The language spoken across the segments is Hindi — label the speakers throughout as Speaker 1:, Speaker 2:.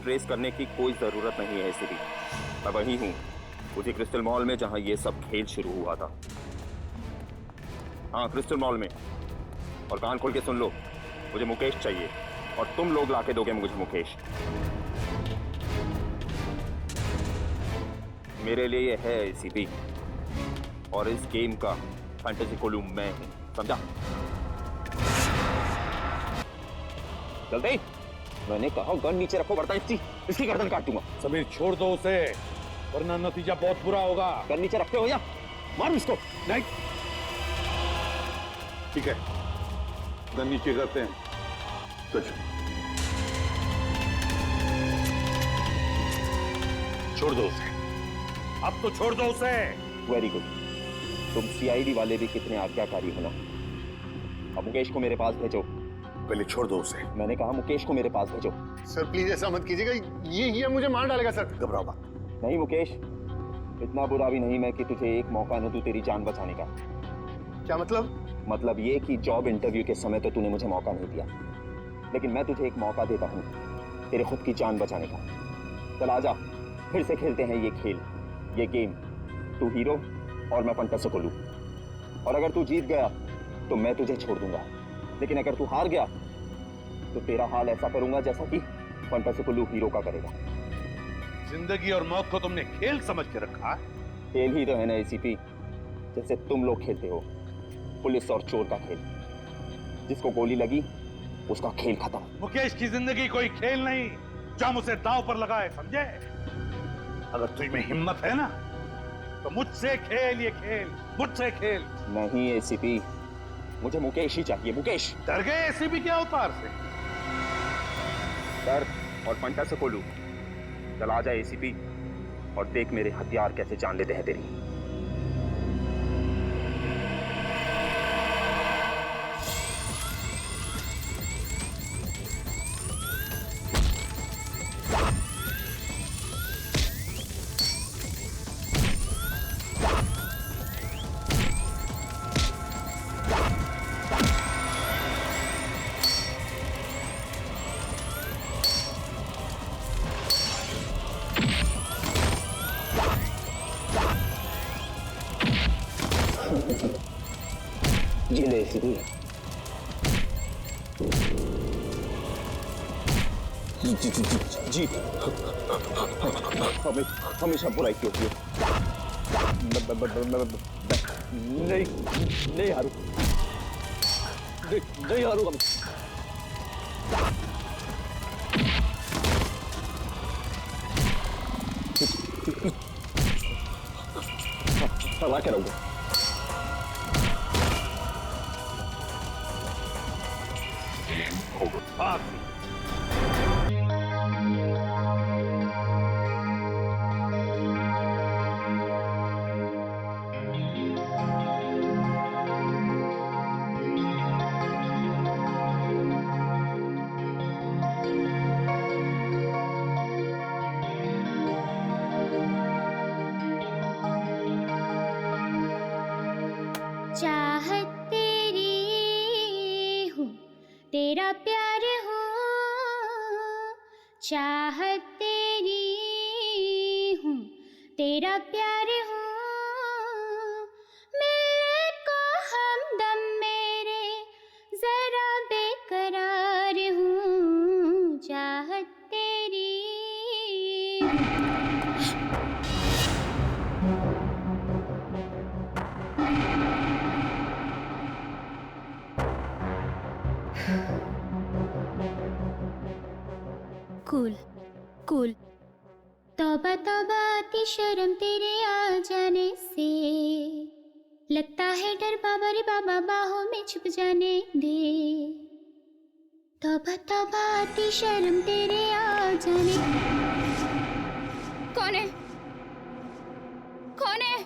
Speaker 1: ट्रेस करने की कोई जरूरत नहीं है एसीपी। मैं वही हूँ, उसी क्रिस्टल मॉल में जहां ये सब खेल शुरू हुआ था। हाँ, क्रिस्टल मॉल में। और कान खोल के सुन लो, मुझे मुकेश चाहिए और तुम लोग लाके दोगे मुझे मुकेश। मेरे लिए ये है एसीपी, और इस गेम का फैंटेसी कोलू मैं हूं, समझा? चलते ही मैंने कहा गन नीचे रखो, वरना इसकी गर्दन काट दूंगा।
Speaker 2: समीर छोड़ दो उसे, वरना नतीजा बहुत बुरा होगा।
Speaker 1: गन नीचे रखते हो या मारो इसको?
Speaker 2: नहीं, ठीक है, गन नीचे करते हैं। तो छोड़ दो उसे, अब तो छोड़ दो उसे।
Speaker 1: वेरी गुड, तुम सीआईडी वाले भी कितने आज्ञाकारी हो ना। अब मुकेश को मेरे पास भेजो।
Speaker 2: पहले छोड़ दो उसे।
Speaker 1: मैंने कहा मुकेश को मेरे पास भेजो।
Speaker 3: सर प्लीज ऐसा मत कीजिएगा, ये मुझे मार डालेगा सर।
Speaker 2: घबराओ मत।
Speaker 1: नहीं मुकेश, इतना बुरा भी नहीं मैं कि तुझे एक मौका न दूं तेरी जान बचाने का।
Speaker 3: क्या मतलब?
Speaker 1: मतलब ये कि जॉब इंटरव्यू के समय तो तूने मुझे मौका नहीं दिया, लेकिन मैं तुझे एक मौका देता हूँ तेरे खुद की जान बचाने का। चल आजा, फिर से खेलते हैं ये खेल, ये गेम। तू हीरो और मैं फंटास्टिको लू। और अगर तू जीत गया तो मैं तुझे छोड़ दूंगा, लेकिन अगर तू हार गया तो तेरा हाल ऐसा करूंगा जैसा कि फंटास्टिको लू हीरो का करेगा।
Speaker 2: जिंदगी और मौत को तुमने खेल समझ के रखा।
Speaker 1: खेल ही तो है ना एसीपी, जैसे तुम लोग खेलते हो, पुलिस और चोर का खेल। जिसको गोली लगी उसका खेल खत्म।
Speaker 2: मुकेश की जिंदगी कोई खेल नहीं जो हम उसे दांव पर लगाए, समझे? अगर तुझ में हिम्मत है ना तो मुझसे खेल ये खेल, मुझसे खेल।
Speaker 1: नहीं एसीपी, मुझे मुकेश ही चाहिए, मुकेश।
Speaker 2: डर गए एसीपी के अवतार से?
Speaker 1: सर और फंटास्टिको लू, चल आ जा एसीपी और देख मेरे हथियार कैसे जान लेते हैं तेरी। जी ले एसीपी। जी हमेशा बुराई की होती है। नहीं नहीं हारू, नहीं हारूंगा मैं। हरा के रहूंगा।
Speaker 4: चाहत तेरी हूँ, तेरा प्यार हूँ। चाहत तेरी हूँ, तेरा प्यार हूँ। मिलने को हमदम मेरे जरा बेकरार हूँ। चाहत तेरी कूल कूल। तौबा तौबा आती शर्म तेरे आ जाने से, लगता है डर बाबा रे बाबा बाहों में छुप जाने दे। तौबा तौबा आती शर्म तेरे आ जाने। कौन है? कौन है?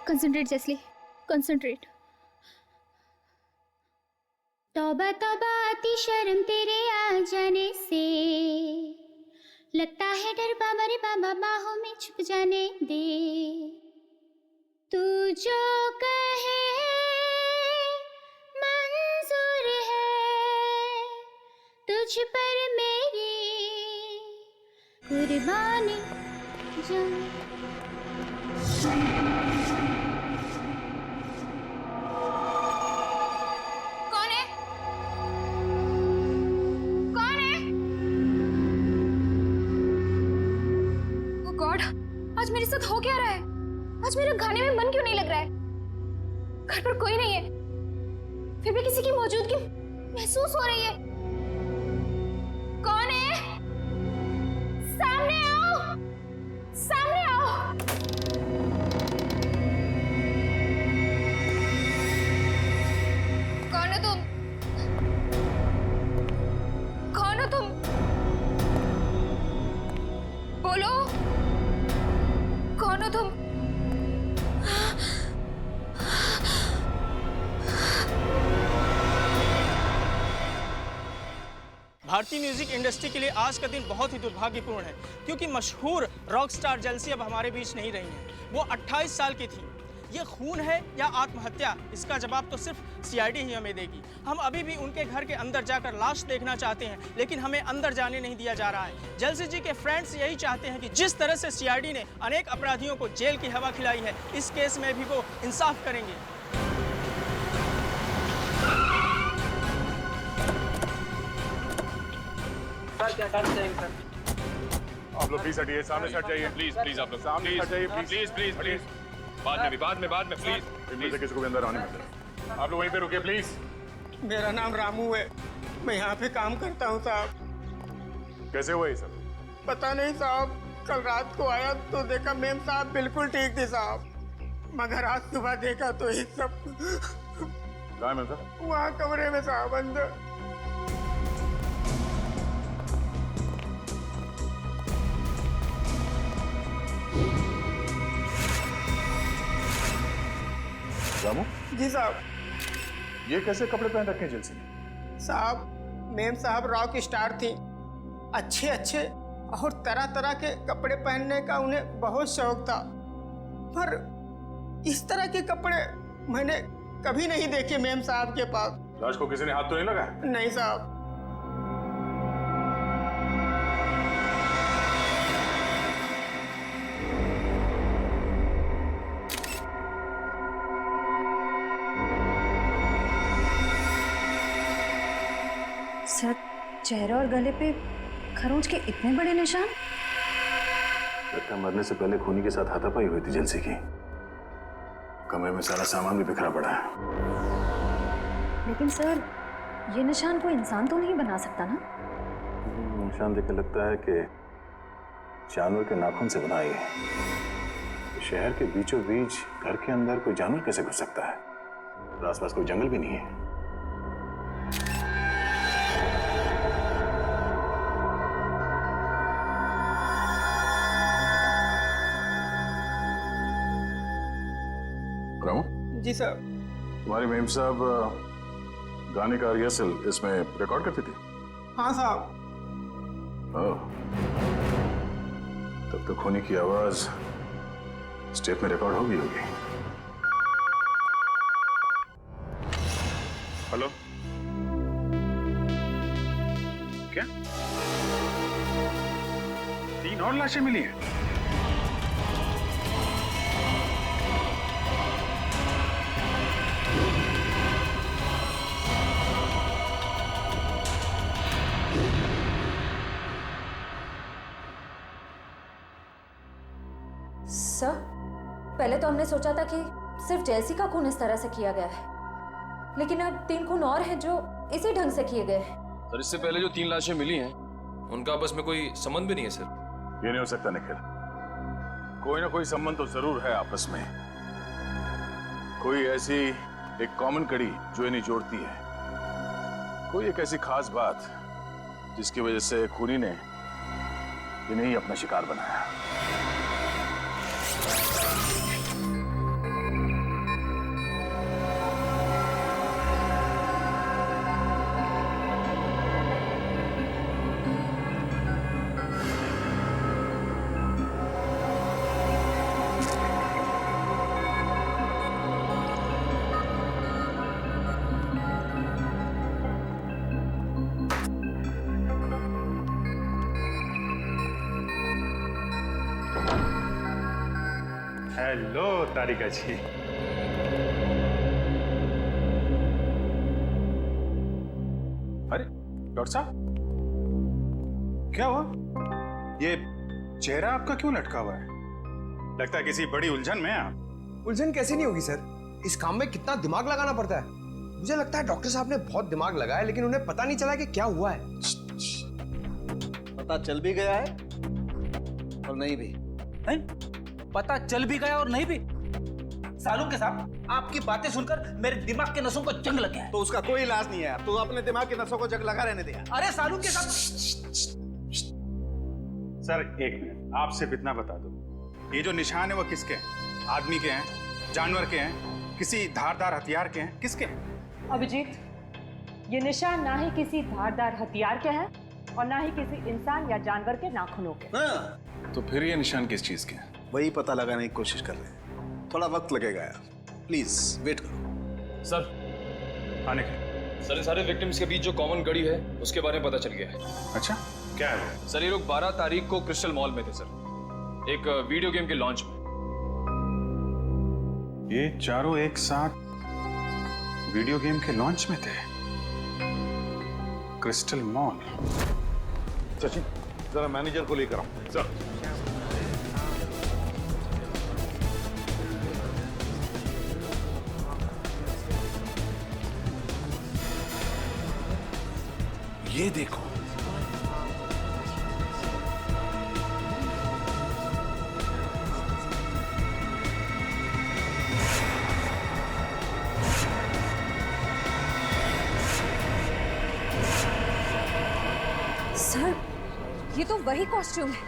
Speaker 4: कंसंट्रेट जैसली, कंसंट्रेट। तौबा तौबा आती शर्म तेरे आ जाने से, लगता है डर बाबा रे बाबा बाहों में छुप जाने दे। तू जो कहे मंजूर है, तू तुझ पर मेरी कुर्बानी जान। कौन है? कौन है? ओह गॉड, आज मेरे साथ हो क्या रहा है? आज मेरा गाने में मन क्यों नहीं लग रहा है? घर पर कोई नहीं है, फिर भी किसी की मौजूदगी महसूस हो रही है। कौन है? सामने आओ, सामने आओ। कौन हो तुम? कौन हो तुम? बोलो, कौन हो तुम?
Speaker 5: भारतीय म्यूजिक इंडस्ट्री के लिए आज का दिन बहुत ही दुर्भाग्यपूर्ण है, क्योंकि मशहूर रॉक स्टार जेल्सी अब हमारे बीच नहीं रही हैं। वो 28 साल की थी। ये खून है या आत्महत्या, इसका जवाब तो सिर्फ सीआईडी ही हमें देगी। हम अभी भी उनके घर के अंदर जाकर लाश देखना चाहते हैं, लेकिन हमें अंदर जाने नहीं दिया जा रहा है। जेल्सी जी के फ्रेंड्स यही चाहते हैं कि जिस तरह से सीआईडी ने अनेक अपराधियों को जेल की हवा खिलाई है, इस केस में भी वो इंसाफ करेंगे।
Speaker 3: आप लोग प्लीज हटिए, सामने से हट जाइए।
Speaker 6: प्लीज प्लीज आप लोग
Speaker 3: सामने हट जाइए,
Speaker 6: प्लीज प्लीज प्लीज बाद में प्लीज
Speaker 3: मुझे किसी को भी अंदर आने मत दें। आप लोग वहीं पे रुकिए प्लीज।
Speaker 7: मेरा नाम रामू है, मैं यहाँ पे काम करता हूँ साहब।
Speaker 3: कैसे हुआ ये सब?
Speaker 7: पता नहीं साहब, कल रात को आया तो देखा मेम साहब बिल्कुल ठीक थे साहब, मगर आज सुबह देखा तो ये सब
Speaker 3: कहाँ है मैम साहब?
Speaker 7: वहाँ कमरे में साहब अंदर।
Speaker 3: रामू,
Speaker 7: जी साहब।
Speaker 3: ये कैसे कपड़े पहन रखे हैं जेल्सी ने?
Speaker 7: साहब मेम साहब रॉक स्टार थी, अच्छे अच्छे और तरह तरह के कपड़े पहनने का उन्हें बहुत शौक था, पर इस तरह के कपड़े मैंने कभी नहीं देखे मेम साहब के पास।
Speaker 3: लाश को किसी ने हाथ तो नहीं लगाया?
Speaker 7: नहीं साहब।
Speaker 8: सर, चेहरे और गले पे खरोंच के इतने बड़े निशान।
Speaker 3: लगता मरने से पहले खूनी के साथ हाथापाई हुई थी जेल्सी की। कमरे में सारा सामान भी बिखरा पड़ा है।
Speaker 8: लेकिन सर, ये निशान कोई इंसान तो नहीं बना सकता ना?
Speaker 3: निशान देखकर लगता है कि जानवर के नाखून से बना है। शहर के बीचों बीच घर के अंदर कोई जानवर कैसे घुस सकता है? और आसपास कोई जंगल भी नहीं है।
Speaker 7: जी सर।
Speaker 3: तुम्हारी मेम साहब गाने का रिहर्सल इसमें रिकॉर्ड करती थी?
Speaker 7: हाँ साहब।
Speaker 3: ओह, तब तो खूनी की आवाज स्टेप में रिकॉर्ड हो गई होगी। हेलो,
Speaker 2: क्या 3 और लाशें मिली हैं?
Speaker 8: सर, पहले तो हमने सोचा था कि सिर्फ जेल्सी का खून इस तरह से किया गया है, लेकिन अब 3 खून और हैं जो इसी ढंग से किए गए हैं।
Speaker 6: सर, इससे पहले जो 3 लाशें मिली हैं उनका आपस में कोई संबंध भी नहीं है सर।
Speaker 3: ये नहीं हो सकता निखिल, कोई ना कोई संबंध तो जरूर है आपस में। कोई ऐसी एक कॉमन कड़ी जो इन्हें जोड़ती है, कोई एक ऐसी खास बात जिसकी वजह से खूनी ने इन्हें ही अपना शिकार बनाया।
Speaker 2: हेलो तारिका जी।
Speaker 3: अरे डॉक्टर साहब, क्या हुआ? ये चेहरा आपका क्यों लटका हुआ है? लगता है किसी बड़ी उलझन में हैं आप।
Speaker 9: उलझन कैसी नहीं होगी सर, इस काम में कितना दिमाग लगाना पड़ता है। मुझे लगता है डॉक्टर साहब ने बहुत दिमाग लगाया, लेकिन उन्हें पता नहीं चला कि क्या हुआ है।
Speaker 10: पता चल भी गया है और नहीं भी है?
Speaker 11: पता चल भी गया और नहीं भी। सालू के साहब, आपकी बातें सुनकर मेरे दिमाग के नसों को जंग लग गया है।
Speaker 10: तो उसका कोई इलाज नहीं है, तो अपने दिमाग के नसों को जंग लगा रहने दिया।
Speaker 11: अरे सालू के साहब,
Speaker 2: सर एक मिनट, आप सिर्फ इतना बता दो,
Speaker 3: ये जो निशान है वो किसके हैं? आदमी के हैं, जानवर के हैं, किसी धारदार हथियार के हैं, किसके हैं?
Speaker 12: अभिजीत, ये निशान ना ही किसी धारदार हथियार के हैं और ना ही किसी इंसान या जानवर के नाखूनों के।
Speaker 10: हाँ,
Speaker 3: तो फिर ये निशान किस चीज के हैं?
Speaker 10: वही पता लगाने की कोशिश कर रहे हैं, थोड़ा वक्त लगेगा यार, प्लीज वेट करो।
Speaker 6: सर,
Speaker 2: आने के
Speaker 6: सर, ये सारे विक्टिम्स के बीच जो कॉमन कड़ी है उसके बारे में पता चल गया है।
Speaker 3: अच्छा,
Speaker 2: क्या है वो?
Speaker 6: सर, ये लोग 12 तारीख को क्रिस्टल मॉल में थे सर, एक वीडियो गेम के लॉन्च में।
Speaker 3: ये चारों एक साथ वीडियो गेम के लॉन्च में थे, क्रिस्टल मॉल।
Speaker 2: सचिन, जरा मैनेजर को लेकर आओ। सर,
Speaker 3: ये देखो,
Speaker 8: सर, ये तो वही कॉस्ट्यूम है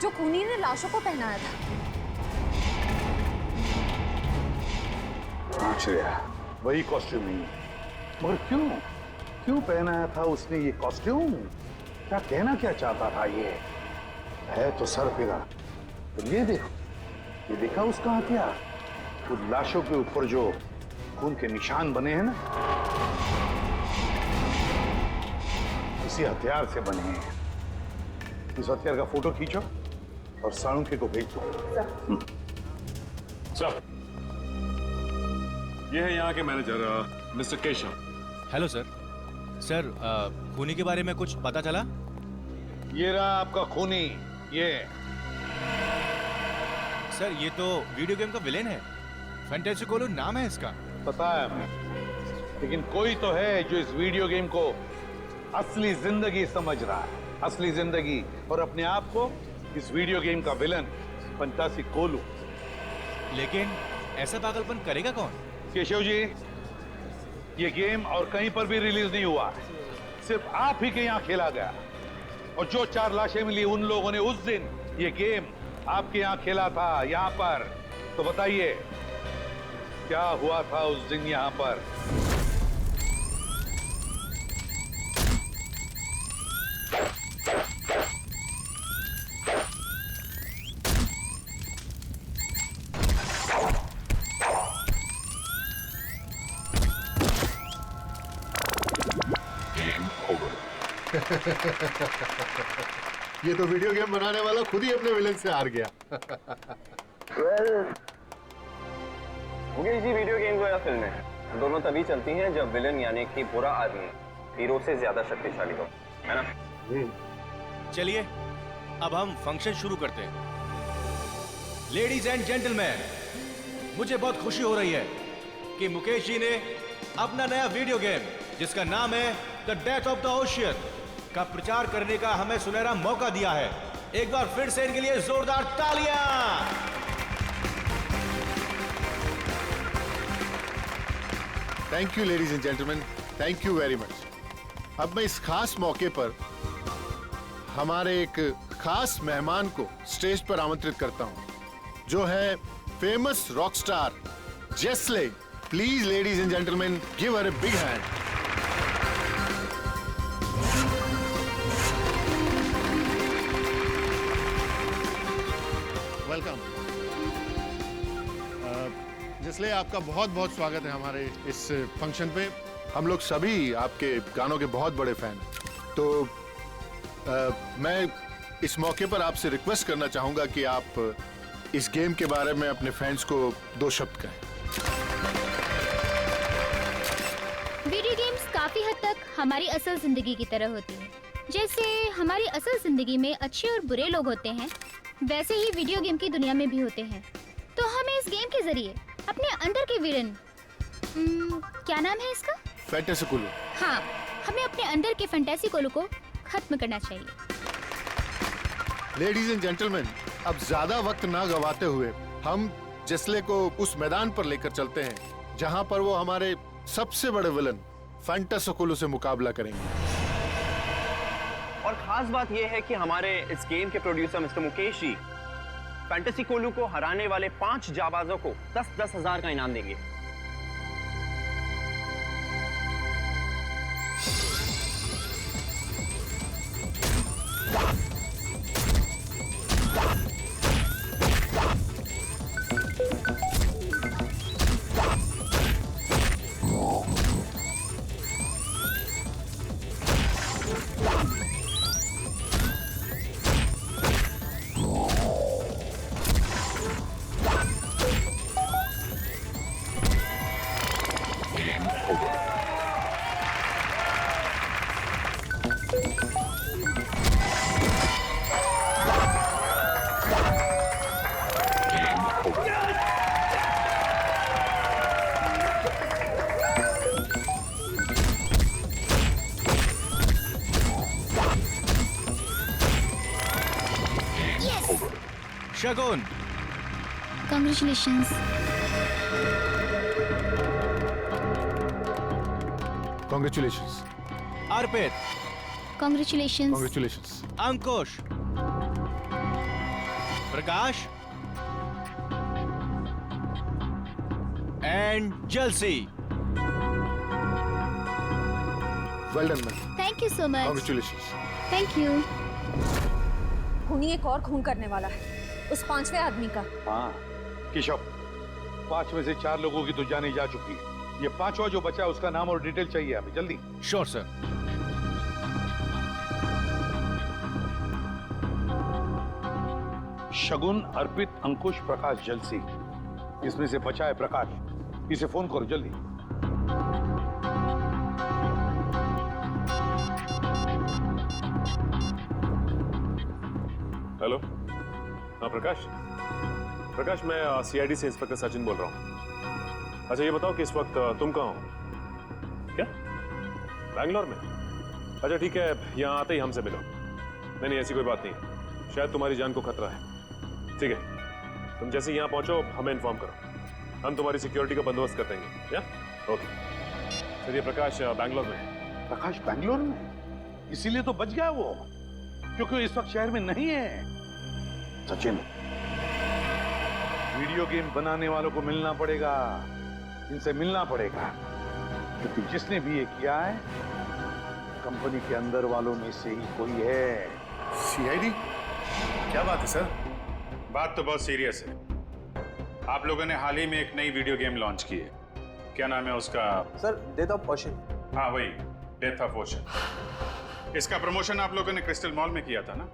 Speaker 8: जो खूनी ने लाशों को पहनाया था।
Speaker 2: आश्चर्य, वही कॉस्ट्यूम नहीं है, मगर क्यों पहनाया था उसने ये कॉस्ट्यूम? क्या कहना क्या चाहता था? ये है तो सर फिरा। तो ये देखो, ये देखा उसका हथियार, उन लाशों के ऊपर जो खून के निशान बने हैं ना, इसी हथियार से बने हैं। इस हथियार का फोटो खींचो और साळुंखे को भेज दो।
Speaker 3: सर, ये है यहाँ के manager mister Keshav.
Speaker 13: Hello sir. Sir, खूनी के बारे में कुछ पता चला?
Speaker 2: ये रहा आपका खूनी। ये
Speaker 13: सर, ये तो वीडियो गेम का विलेन है, फैंटेसी कोलो नाम है इसका।
Speaker 2: पता है हमें, लेकिन कोई तो है जो इस वीडियो गेम को असली जिंदगी समझ रहा है, असली जिंदगी, और अपने आप को इस वीडियो गेम का विलन फंतासी कोलू।
Speaker 13: लेकिन ऐसा पागलपन करेगा कौन?
Speaker 2: केशव जी, ये गेम और कहीं पर भी रिलीज नहीं हुआ, सिर्फ आप ही के यहाँ खेला गया। और जो 4 लाशें मिली, उन लोगों ने उस दिन ये गेम आपके यहाँ खेला था, यहाँ पर। तो बताइए, क्या हुआ था उस दिन यहाँ पर?
Speaker 14: ये तो वीडियो गेम बनाने वाला खुद ही अपने विलन से हार गया।
Speaker 1: मुझे इसी वीडियो गेम या फिल्म है, दोनों तभी चलती हैं जब विलन यानी कि बुरा आदमी हीरो से ज्यादा शक्तिशाली हो, है ना?
Speaker 13: चलिए, अब हम फंक्शन शुरू करते हैं। लेडीज एंड जेंटलमैन, मुझे बहुत खुशी हो रही है कि मुकेश जी ने अपना नया वीडियो गेम, जिसका नाम है the death of the ocean, का प्रचार करने का हमें सुनहरा मौका दिया है। एक बार फिर से इनके लिए जोरदार तालियां।
Speaker 14: Thank you ladies and gentleman, thank you very much. अब मैं इस खास मौके पर हमारे एक खास मेहमान को स्टेज पर आमंत्रित करता हूं, जो है फेमस रॉक स्टार जेस्ले। Please ladies and gentleman, give her a big hand. Welcome जेस्ले, आपका बहुत बहुत स्वागत है हमारे इस फंक्शन पे। हम लोग सभी आपके गानों के बहुत बड़े फैन हैं। तो मैं इस मौके पर आपसे रिक्वेस्ट करना चाहूंगा कि आप इस गेम के बारे में अपने फैंस को 2 शब्द कहें।
Speaker 4: वीडियो गेम्स काफी हद तक हमारी असल जिंदगी की तरह होती हैं। जैसे हमारी असल जिंदगी में अच्छे और बुरे लोग होते हैं, वैसे ही वीडियो गेम की दुनिया में भी होते हैं। तो हमें इस गेम के जरिए अपने अंदर के विलन, क्या नाम है इसका?
Speaker 14: फैंटेसी कोलू।
Speaker 4: हाँ, हमें अपने अंदर के फैंटेसी कोलू को खत्म करना चाहिए।
Speaker 14: लेडीज एंड जेंटलमैन, अब ज्यादा वक्त ना गवाते हुए हम जसले को उस मैदान पर लेकर चलते हैं जहां पर वो हमारे सबसे बड़े विलन फैंटेसी कोलू से मुकाबला करेंगे।
Speaker 1: और खास बात यह है कि हमारे इस गेम के producer mister Mukesh ji fantasy कोलू को हराने वाले 5 जाबाजों को 10-10 हजार का इनाम देंगे।
Speaker 13: शगुन,
Speaker 4: Congratulations.
Speaker 14: Congratulations.
Speaker 13: Arpit,
Speaker 4: Congratulations.
Speaker 14: Congratulations.
Speaker 13: Ankush, Prakash and जलसी।
Speaker 14: Well done, man.
Speaker 4: Thank you so much.
Speaker 14: Congratulations.
Speaker 4: Thank you.
Speaker 8: खूनी एक और खून करने वाला है, उस 5वें आदमी का।
Speaker 2: हाँ केशव, 5 में से 4 लोगों की तो जाने जा चुकी है। ये 5वां जो बचा है उसका नाम और डिटेल चाहिए हमें, जल्दी।
Speaker 13: Sure sir.
Speaker 2: शगुन, अर्पित, अंकुश, प्रकाश, जलसी, इसमें से बचा है प्रकाश। इसे फोन करो जल्दी।
Speaker 15: हेलो, हाँ प्रकाश। प्रकाश, मैं सीआईडी से इंस्पेक्टर सचिन बोल रहा हूँ। अच्छा ये बताओ कि इस वक्त तुम कहाँ हो? क्या बैंगलोर में? अच्छा ठीक है, यहाँ आते ही हमसे मिलो। नहीं ऐसी कोई बात नहीं, शायद तुम्हारी जान को खतरा है। ठीक है, तुम जैसे यहाँ पहुंचो हमें इन्फॉर्म करो, हम तुम्हारी सिक्योरिटी का बंदोबस्त कर देंगे। या ओके। चलिए प्रकाश बैंगलोर में।
Speaker 2: प्रकाश बैंगलोर में? इसीलिए तो बच गया वो, क्योंकि इस वक्त शहर में नहीं है। सचिन, वीडियो गेम बनाने वालों को मिलना पड़ेगा, इनसे मिलना पड़ेगा, क्योंकि जिसने भी ये किया है कंपनी के अंदर वालों में से ही कोई है।
Speaker 14: सीआईडी? क्या बात है सर?
Speaker 16: बात तो बहुत सीरियस है। आप लोगों ने हाल ही में एक नई वीडियो गेम लॉन्च की है, क्या नाम है उसका?
Speaker 9: Sir, death of ocean.
Speaker 16: हाँ वही, डेथ ऑफ ओशन। इसका प्रमोशन आप लोगों ने क्रिस्टल मॉल में किया था ना,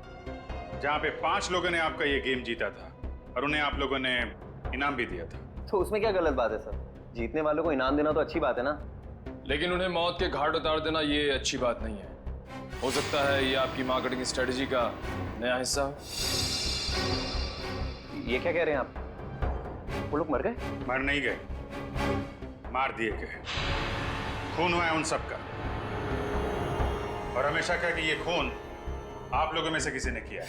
Speaker 16: जहाँ पे 5 लोगों ने आपका ये गेम जीता था और उन्हें आप लोगों ने इनाम भी दिया था।
Speaker 1: तो उसमें क्या गलत बात है सर? जीतने वालों को इनाम देना तो अच्छी बात है ना।
Speaker 6: लेकिन उन्हें मौत के घाट उतार देना ये अच्छी बात नहीं है। हो सकता है ये आपकी मार्केटिंग स्ट्रेटजी का नया हिस्सा हो।
Speaker 1: ये क्या कह रहे हैं आप? वो लोग मर गए?
Speaker 16: मर नहीं गए, मार दिए गए। खून हुआ है उन सबका, और हमेशा कहा कि ये खून आप लोगों में से किसी ने किया है।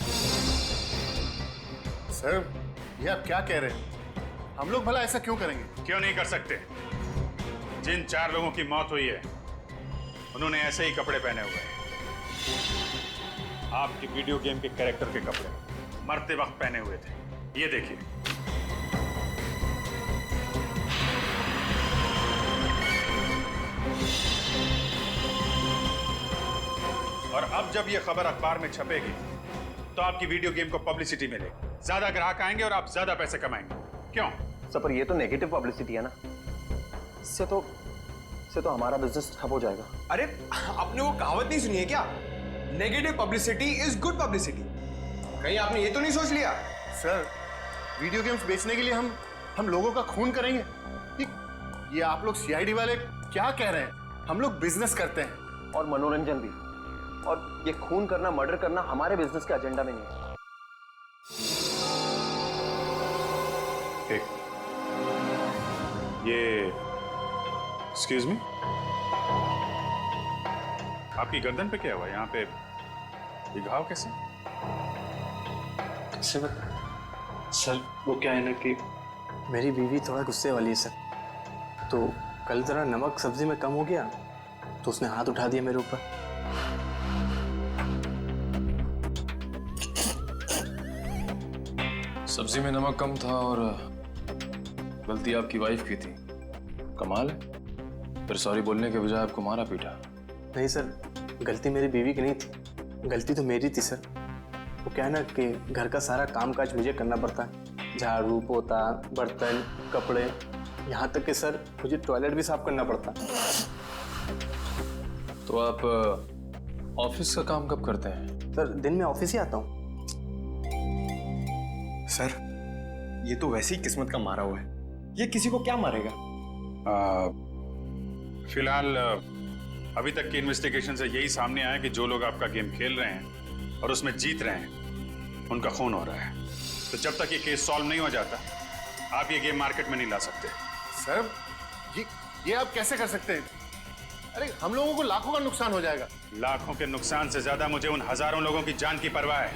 Speaker 14: सर, ये आप क्या कह रहे हैं? हम लोग भला ऐसा क्यों करेंगे?
Speaker 16: क्यों नहीं कर सकते? जिन 4 लोगों की मौत हुई है उन्होंने ऐसे ही कपड़े पहने हुए हैं, आपकी वीडियो गेम के कैरेक्टर के कपड़े मरते वक्त पहने हुए थे। ये देखिए। और अब जब ये खबर अखबार में छपेगी तो आपकी वीडियो गेम को पब्लिसिटी मिलेगी, ज्यादा ग्राहक आएंगे और आप ज्यादा पैसे कमाएंगे। क्यों?
Speaker 1: सर पर ये तो नेगेटिव पब्लिसिटी है ना, इससे तो हमारा बिजनेस ठप हो जाएगा।
Speaker 9: अरे आपने वो कहावत नहीं सुनी है क्या? Negative publicity is good publicity. कहीं आपने ये तो नहीं सोच लिया?
Speaker 14: सर, वीडियो गेम्स बेचने के लिए हम लोगों का खून करेंगे? ये आप लोग सीआईडी वाले क्या कह रहे हैं? हम लोग बिजनेस करते हैं
Speaker 1: और मनोरंजन भी, और ये खून करना, मर्डर करना हमारे बिजनेस के एजेंडा में नहीं है।
Speaker 16: ये एक्सक्यूज मी, आपकी गर्दन पे क्या हुआ? यहाँ पे ये घाव कैसे?
Speaker 17: सर वो क्या है ना कि मेरी बीवी थोड़ा गुस्से वाली है सर, तो कल जरा नमक सब्जी में कम हो गया तो उसने हाथ उठा दिया मेरे ऊपर।
Speaker 6: सब्जी में नमक कम था और गलती आपकी वाइफ की थी। कमाल है, फिर सॉरी बोलने के बजाय आपको मारा पीटा।
Speaker 17: नहीं सर, गलती मेरी बीवी की नहीं थी, गलती तो मेरी थी सर। वो क्या है ना कि घर का सारा काम काज मुझे करना पड़ता है, झाड़ू पोता बर्तन कपड़े, यहाँ तक कि सर मुझे टॉयलेट भी साफ करना पड़ता।
Speaker 6: तो आप ऑफिस का काम कब करते हैं?
Speaker 17: सर दिन में ऑफिस ही आता हूँ।
Speaker 9: सर ये तो वैसे ही किस्मत का मारा हुआ है, ये किसी को क्या मारेगा?
Speaker 16: फिलहाल अभी तक की इन्वेस्टिगेशन से यही सामने आया कि जो लोग आपका गेम खेल रहे हैं और उसमें जीत रहे हैं, उनका खून हो रहा है। तो जब तक ये केस सॉल्व नहीं हो जाता, आप ये गेम मार्केट में नहीं ला सकते।
Speaker 14: सर ये आप कैसे कर सकते हैं? अरे हम लोगों को लाखों का नुकसान हो जाएगा।
Speaker 16: लाखों के नुकसान से ज्यादा मुझे उन हजारों लोगों की जान की परवाह है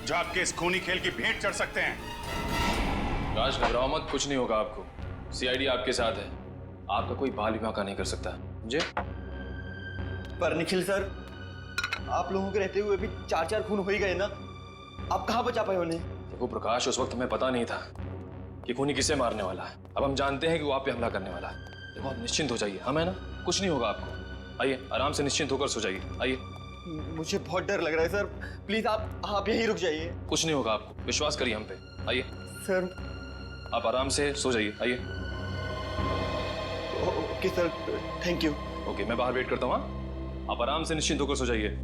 Speaker 16: जो आपके इस खूनी खेल की भेंट चढ़ सकते हैं।
Speaker 6: राज घबराओ मत, कुछ नहीं होगा आपको। सीआईडी आपके साथ है, आपका कोई बाल भी बांका नहीं कर सकता, समझे?
Speaker 9: पर निखिल सर, आप लोगों के रहते हुए भी 4-4 खून हो ही गए ना, आप कहाँ बचा पाए उन्हें?
Speaker 6: देखो प्रकाश, उस वक्त हमें पता नहीं था कि खूनी किसे मारने वाला है। अब हम जानते हैं कि वो आप पे हमला करने वाला है। देखो आप निश्चिंत हो जाइए, हम है ना, कुछ नहीं होगा आपको। आइए आराम से निश्चिंत होकर सो जाइए, आइए।
Speaker 9: मुझे बहुत डर लग रहा है सर, प्लीज आप यहीं रुक जाइए।
Speaker 6: कुछ नहीं होगा आपको, विश्वास करिए हम पे, आइए।
Speaker 9: सर
Speaker 6: आप आराम से सो जाइए, आइए।
Speaker 9: Okay sir, thank you.
Speaker 6: Okay, मैं बाहर वेट करता हूँ। आप आराम से निश्चिंत होकर सो जाइए।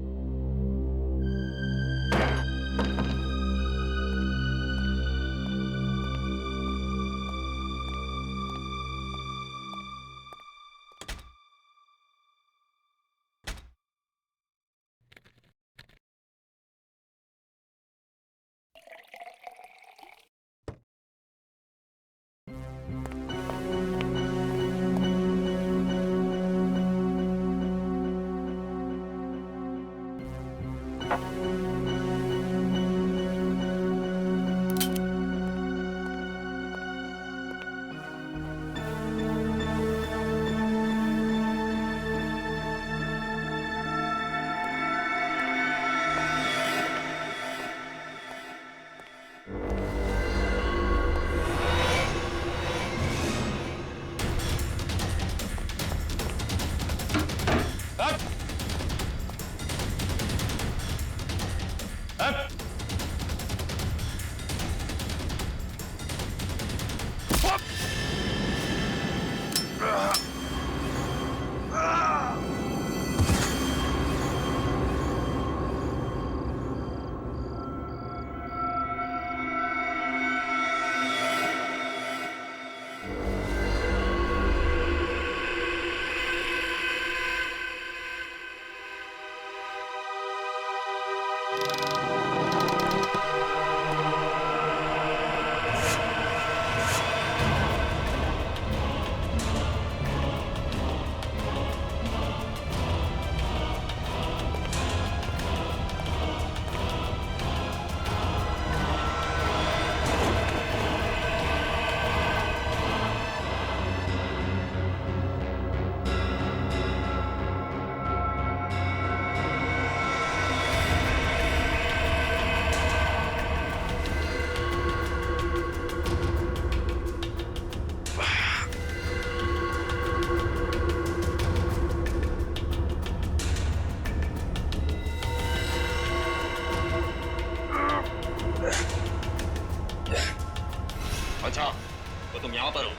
Speaker 1: अच्छा तो तुम यहाँ पर हो?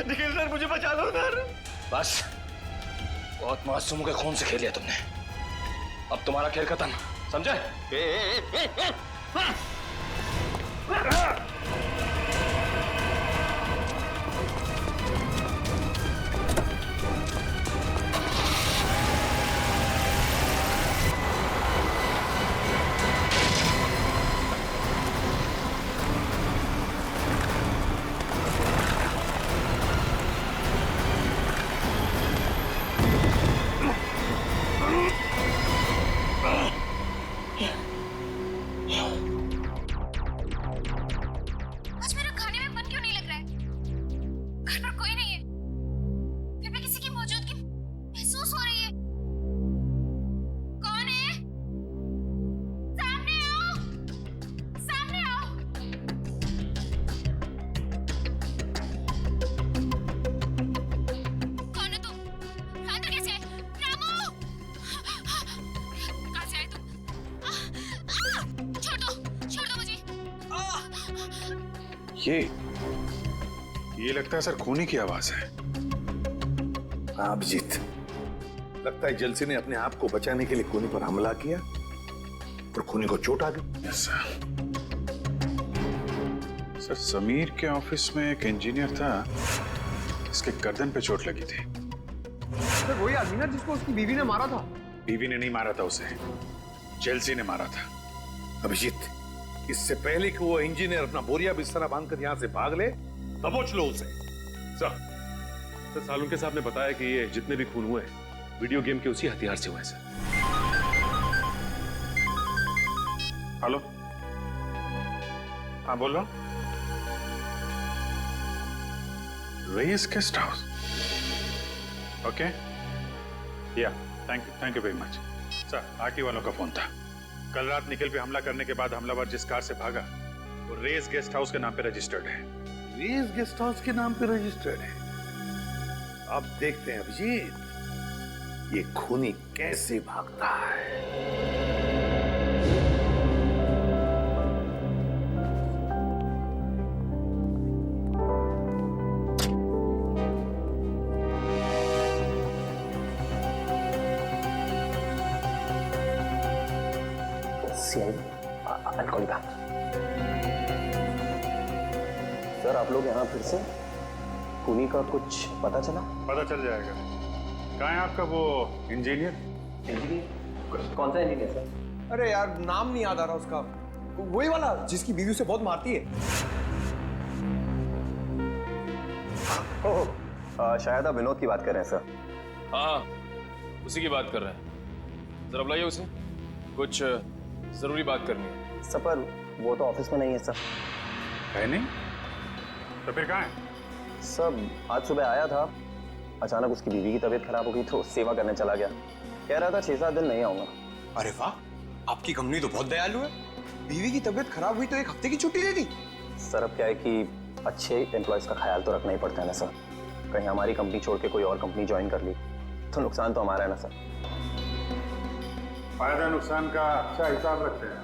Speaker 9: निखिल सर मुझे बचा लो सर।
Speaker 6: बस बहुत मासूम के खून से खेल लिया तुमने, अब तुम्हारा खेल खत्म। समझे?
Speaker 4: आज मेरा खाने में मन क्यों नहीं लग रहा है? घर पर कोई नहीं है, फिर भी किसी की मौजूदगी महसूस हो रही है। कौन है? सामने आओ, सामने आओ। कौन है तुम? अंदर कैसे आए? रामू! कहाँ से आए तुम? छोड़ दो मुझे।
Speaker 3: ये लगता है सर खूनी की आवाज है।
Speaker 2: हाँ अभिजीत, लगता है जलसी ने अपने आप को बचाने के लिए खूनी पर हमला किया और खूनी को चोट आ गई।
Speaker 3: सर समीर के ऑफिस में एक इंजीनियर था, इसके गर्दन पे चोट लगी थी।
Speaker 9: सर वही आदमी ना जिसको उसकी बीवी ने मारा था।
Speaker 3: बीवी ने नहीं मारा था उसे, जेलसी ने मारा था।
Speaker 2: अभिजीत, इससे पहले कि वो इंजीनियर अपना बोरिया बिस्तरा बांधकर यहाँ से भाग ले, दबोच लो उसे।
Speaker 15: सर सालुंके साहब ने बताया कि ये जितने भी खून हुए वीडियो गेम के उसी हथियार से हुए हैं सर।
Speaker 3: हेलो, हाँ बोल रहा हूँ। रेस गेस्ट हाउस, ओके, या thank you very much. Sir RT वालों का फोन था। कल रात निखिल पे हमला करने के बाद हमलावर जिस कार से भागा वो रेस गेस्ट हाउस के नाम पे रजिस्टर्ड है।
Speaker 2: रेस गेस्ट हाउस के नाम पे रजिस्टर्ड है। अब देखते हैं अभिजीत, ये खूनी कैसे भागता है।
Speaker 1: सर आप लोग यहाँ फिर से? खूनी का कुछ पता चला?
Speaker 3: पता चल जाएगा। कहाँ है आपका वो इंजीनियर?
Speaker 1: कौन सा इंजीनियर सर?
Speaker 9: अरे यार नाम नहीं याद आ रहा उसका, वही वाला जिसकी बीवी उसे बहुत मारती है।
Speaker 1: शायद आप विनोद की बात कर रहे हैं सर।
Speaker 6: हाँ उसी की बात कर रहे हैं। जरा बुलाइए उसे, कुछ जरूरी बात करनी है।
Speaker 1: सर पर वो तो ऑफिस में नहीं है सर।
Speaker 3: है नहीं? तो फिर कहाँ है?
Speaker 1: सब आज सुबह आया था, अचानक उसकी बीवी की तबीयत खराब हो गई तो सेवा करने चला गया। कह रहा था 6-7 दिन नहीं आऊंगा।
Speaker 9: अरे वाह, आपकी कंपनी तो बहुत दयालु है। बीवी की तबीयत खराब हुई तो 1 हफ्ते की छुट्टी दे दी।
Speaker 1: सर अब क्या है कि अच्छे एम्प्लॉयज का ख्याल तो रखना ही पड़ता है ना सर। कहीं हमारी कंपनी छोड़ के कोई और कंपनी ज्वाइन कर ली तो नुकसान तो हमारा है ना सर।
Speaker 3: फायदा नुकसान का अच्छा हिसाब रखते हैं।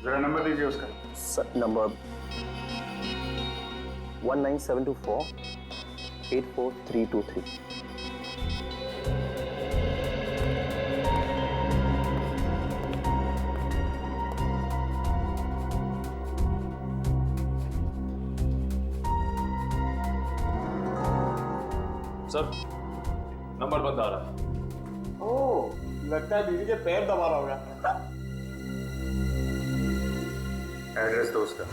Speaker 3: जरा नंबर दीजिए उसका।
Speaker 1: Sir number 19724 84323।
Speaker 6: सर नंबर बंद आ रहा है।
Speaker 17: ओह, लगता है बीवी के पैर दबा रहा होगा।
Speaker 3: एड्रेस दो उसका।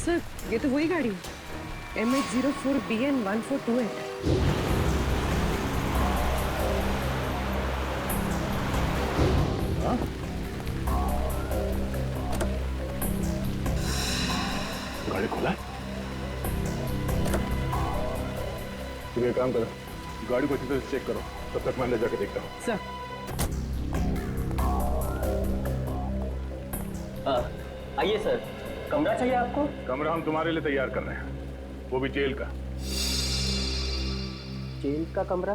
Speaker 12: सर ये तो वही गाड़ी है, MH04BN 1428।
Speaker 3: गाड़ी खोला है? तुम एक काम करो, गाड़ी को अच्छी तरह से चेक करो, तब तक मैं अंदर जाके देखता हूँ।
Speaker 12: सर
Speaker 1: आइए सर, कमरा चाहिए आपको?
Speaker 3: कमरा हम तुम्हारे लिए तैयार कर रहे हैं, वो भी जेल का।
Speaker 18: जेल का कमरा?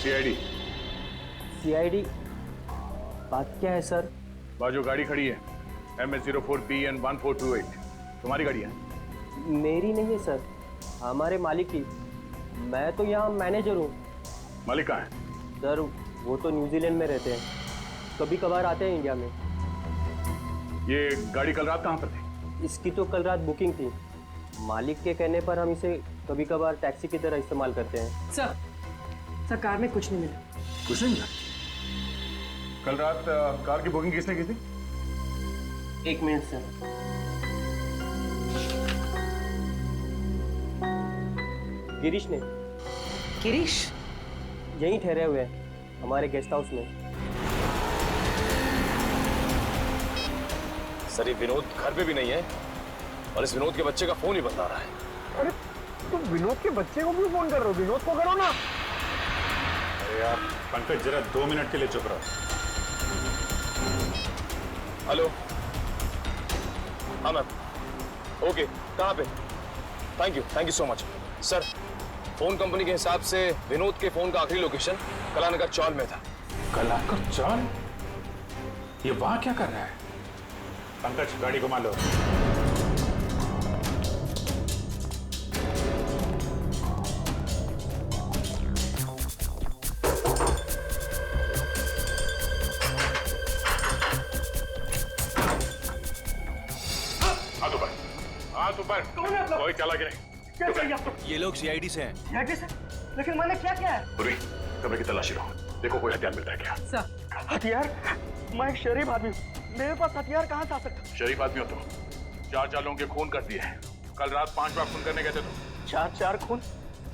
Speaker 3: सीआईडी।
Speaker 18: सीआईडी? बात क्या है सर?
Speaker 3: बाजू गाड़ी खड़ी है MS04PN 1428, तुम्हारी गाड़ी है?
Speaker 18: मेरी नहीं है सर, हमारे मालिक की। मैं तो यहाँ मैनेजर हूँ।
Speaker 3: मालिक कहाँ है?
Speaker 18: सर वो तो न्यूजीलैंड में रहते हैं, कभी कभार आते हैं इंडिया में।
Speaker 3: ये गाड़ी कल रात कहाँ पर थी?
Speaker 18: इसकी तो कल रात बुकिंग थी। मालिक के कहने पर हम इसे कभी कभार टैक्सी की तरह इस्तेमाल करते हैं।
Speaker 12: सर कार में कुछ नहीं मिला।
Speaker 3: कुछ नहीं मिला? कल रात कार की बुकिंग किसने की थी?
Speaker 18: 1 मिनट सर। गिरीश ने।
Speaker 12: गिरीश?
Speaker 18: यहीं ठहरे हुए हैं हमारे गेस्ट हाउस में।
Speaker 6: सर ये विनोद घर पे भी नहीं है और इस विनोद के बच्चे का फोन ही बंद आ रहा है।
Speaker 9: अरे तुम विनोद के बच्चे को क्यों फोन कर रहे हो? विनोद को करो ना।
Speaker 16: अरे यार पंकज जरा 2 मिनट के लिए चुप रहो।
Speaker 6: हेलो। हाँ मैम। ओके कहाँ पे? Thank you so much. Sir phone company के हिसाब से विनोद के फोन का आखिरी लोकेशन कलानगर चौल में था।
Speaker 16: कलानगर चौल? ये वहां क्या कर रहा है? पंकज गाड़ी घुमा लो। कोई चला कि नहीं?
Speaker 13: क्या चाहिए आपको? ये लोग सीआईडी से हैं।
Speaker 12: सीआईडी से? लेकिन मैंने क्या किया है?
Speaker 3: पूरी कमरे की तलाशी लो, देखो कोई हथियार मिलता है क्या?
Speaker 12: सर हथियार? मैं एक शरीफ आदमी हूँ, मेरे पास हथियार कहाँ से आ सकता?
Speaker 3: शरीफ आदमी हो तो 4 लोगों के खून कर दिए हैं। कल रात 5 बार खून करने गए थे तुम।
Speaker 7: 4 खून?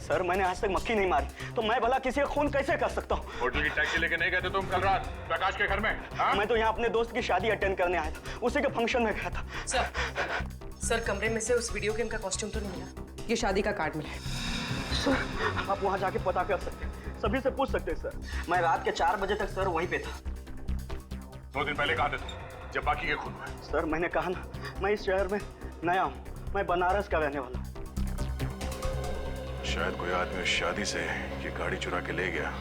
Speaker 7: सर मैंने आज तक मक्खी नहीं मारी, तो मैं भला किसी का खून कैसे कर सकता हूँ?
Speaker 3: होटल की टैक्सी लेके नहीं गए थे तुम कल रात प्रकाश के घर में?
Speaker 7: मैं तो यहाँ अपने दोस्त की शादी अटेंड करने आया था, उसी के फंक्शन में गया था।
Speaker 12: सर कमरे में से उस वीडियो गेम का कॉस्ट्यूम तो नहीं मिला? ये शादी का कार्ड मिला है।
Speaker 7: सर आप वहाँ जाके पता कर सकते हैं, सभी से पूछ सकते हैं सर। मैं रात के 4 बजे तक सर वहीं पे था।
Speaker 3: 2 दिन पहले कहाँ थे तुम जब बाकी के खून हुए?
Speaker 7: सर मैंने कहा ना, मैं इस शहर में नया हूँ, मैं बनारस का रहने वाला हूँ।
Speaker 3: शायद कोई आदमी उस शादी से ये गाड़ी चुरा के ले गया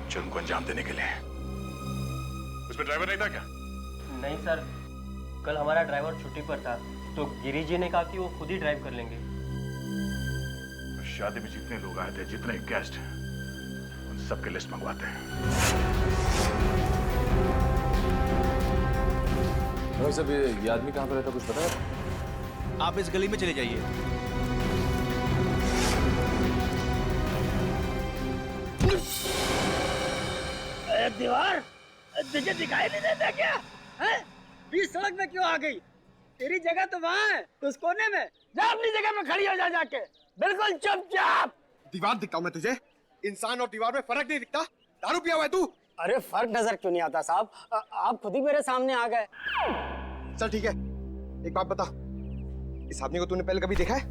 Speaker 3: जुर्म को अंजाम देने के लिए। उसमें ड्राइवर नहीं था क्या?
Speaker 18: नहीं सर, कल हमारा ड्राइवर छुट्टी पर था, तो गिरीश जी ने कहा कि वो खुद ही ड्राइव कर लेंगे।
Speaker 3: शादी में जितने लोग आए थे, जितने गेस्ट, उन सबके लिस्ट मंगवाते हैं।
Speaker 6: भाई साहब ये आदमी कहाँ पर रहता कुछ पता है?
Speaker 13: आप इस गली में चले जाइए।
Speaker 19: दीवार तुझे दिखाई नहीं देता क्या? हैं? बीच सड़क में क्यों आ गई? तेरी जगह तो वहाँ है, उस कोने में। जा अपनी जगह में खड़ी हो जा जाके, बिल्कुल चुपचाप।
Speaker 9: दीवार दिखाऊं मैं तुझे? इंसान और दीवार में फर्क नहीं दिखता? दारू पिया हुआ है तू?
Speaker 19: अरे फर्क नजर क्यों नहीं आता साहब? आप खुद ही मेरे सामने आ गए।
Speaker 9: चल ठीक है, एक बात बता, इस आदमी को तूने पहले कभी देखा है?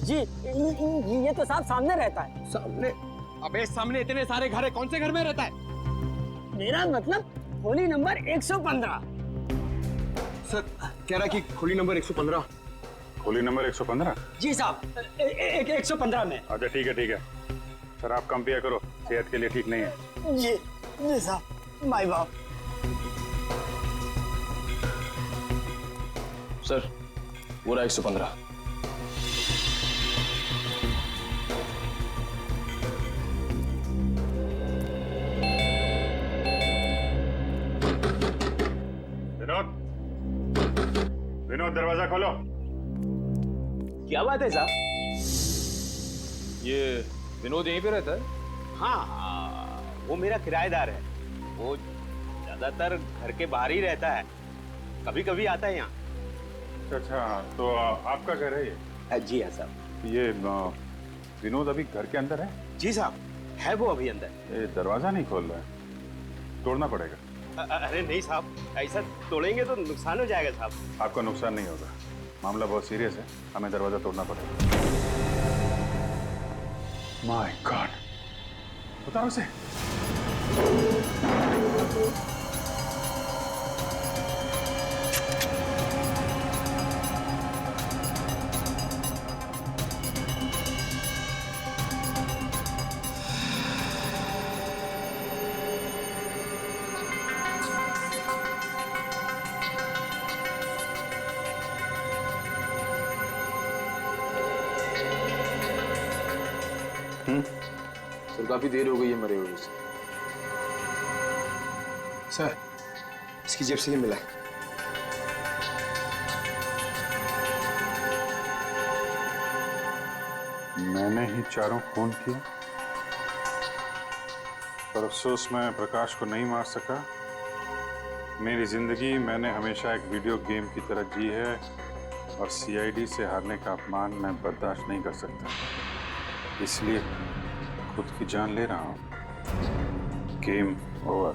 Speaker 19: जी ये तो साहब सामने रहता है।
Speaker 9: सामने? अबे सामने इतने सारे घर है, कौन से घर में रहता है?
Speaker 19: मेरा मतलब खोली नंबर 115।
Speaker 9: सर कह रहा कि खोली नंबर 115।
Speaker 16: खोली नंबर 115?
Speaker 19: जी साहब 115 में।
Speaker 16: अच्छा ठीक है सर, आप कम पिया करो, सेहत के लिए ठीक नहीं है।
Speaker 19: जी साहब, माय बाप।
Speaker 6: सर पूरा 115।
Speaker 16: विनोद दरवाजा खोलो।
Speaker 11: क्या बात है साहब?
Speaker 6: ये विनोद यहीं पे रहता है?
Speaker 11: हाँ वो मेरा किराएदार है, वो ज्यादातर घर के बाहर ही रहता है, कभी कभी आता है यहाँ।
Speaker 16: अच्छा तो आपका घर है ये?
Speaker 11: जी हाँ साहब।
Speaker 16: ये विनोद अभी घर के अंदर है?
Speaker 11: जी साहब, है वो अभी अंदर।
Speaker 16: ये दरवाजा नहीं खोल रहा है, तोड़ना पड़ेगा।
Speaker 11: अरे नहीं साहब, ऐसा तोड़ेंगे तो नुकसान हो जाएगा साहब।
Speaker 16: आपका नुकसान नहीं होगा, मामला बहुत सीरियस है, हमें दरवाजा तोड़ना पड़ेगा। माय गॉड, उतारो उसे।
Speaker 6: सर काफी देर हो गई है मरे हुए से।
Speaker 9: सर इसकी जेब से ही मिला है।
Speaker 16: मैंने ही चारों खून किए, पर अफसोस मैं प्रकाश को नहीं मार सका। मेरी जिंदगी मैंने हमेशा एक वीडियो गेम की तरह जी है और सीआईडी से हारने का अपमान मैं बर्दाश्त नहीं कर सकता, इसलिए खुद की जान ले रहा हूं। Game over.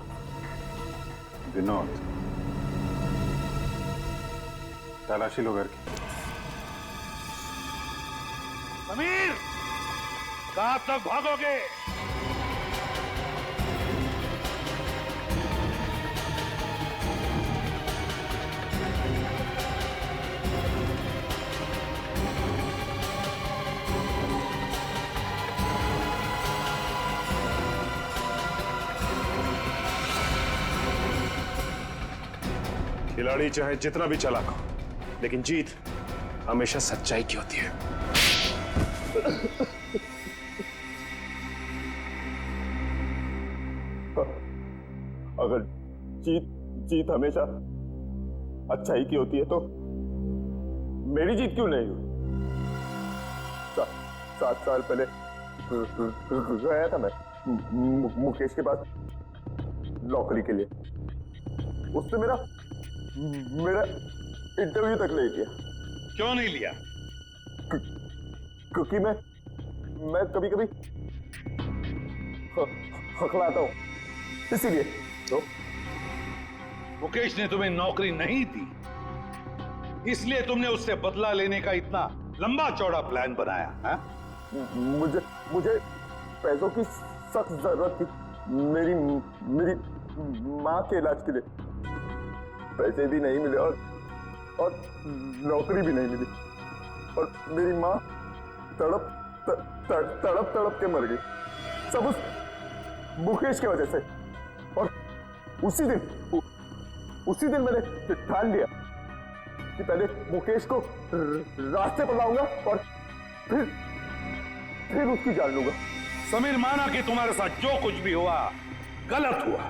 Speaker 16: विनोद, तलाशी लो घर की।
Speaker 2: समीर, कहां तक भागोगे?
Speaker 15: खिलाड़ी चाहे जितना भी चालाक हो, लेकिन जीत हमेशा सच्चाई की होती है।
Speaker 1: अगर जीत हमेशा अच्छाई की होती है तो मेरी जीत क्यों नहीं हुई? 7 साल पहले गया था मैं मुकेश के पास नौकरी के लिए। उसने मेरा इंटरव्यू तक नहीं लिया।
Speaker 2: क्यों नहीं लिया?
Speaker 1: क्योंकि मैं कभी कभी हकलाता हूं, इसीलिए।
Speaker 2: तो मुकेश ने तुम्हें नौकरी नहीं दी, इसलिए तुमने उससे बदला लेने का इतना लंबा चौड़ा प्लान बनाया है?
Speaker 1: मुझे पैसों की सख्त जरूरत थी। मेरी माँ के इलाज के लिए पैसे भी नहीं मिले और नौकरी भी नहीं मिली, और मेरी माँ तड़प के मर गई, सब उस मुकेश की वजह से। और उसी दिन मैंने ठान लिया कि पहले मुकेश को रास्ते पर लाऊंगा और फिर उसकी जान लूंगा।
Speaker 2: समीर, माना कि तुम्हारे साथ जो कुछ भी हुआ गलत हुआ,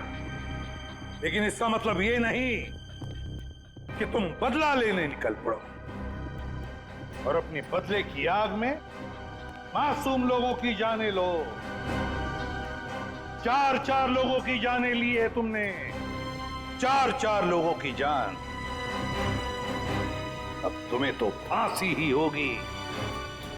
Speaker 2: लेकिन इसका मतलब ये नहीं कि तुम बदला लेने निकल पड़ो और अपनी बदले की आग में मासूम लोगों की जानें लो। 4 लोगों की जानें ली है तुमने, 4 लोगों की जान। अब तुम्हें तो फांसी ही होगी।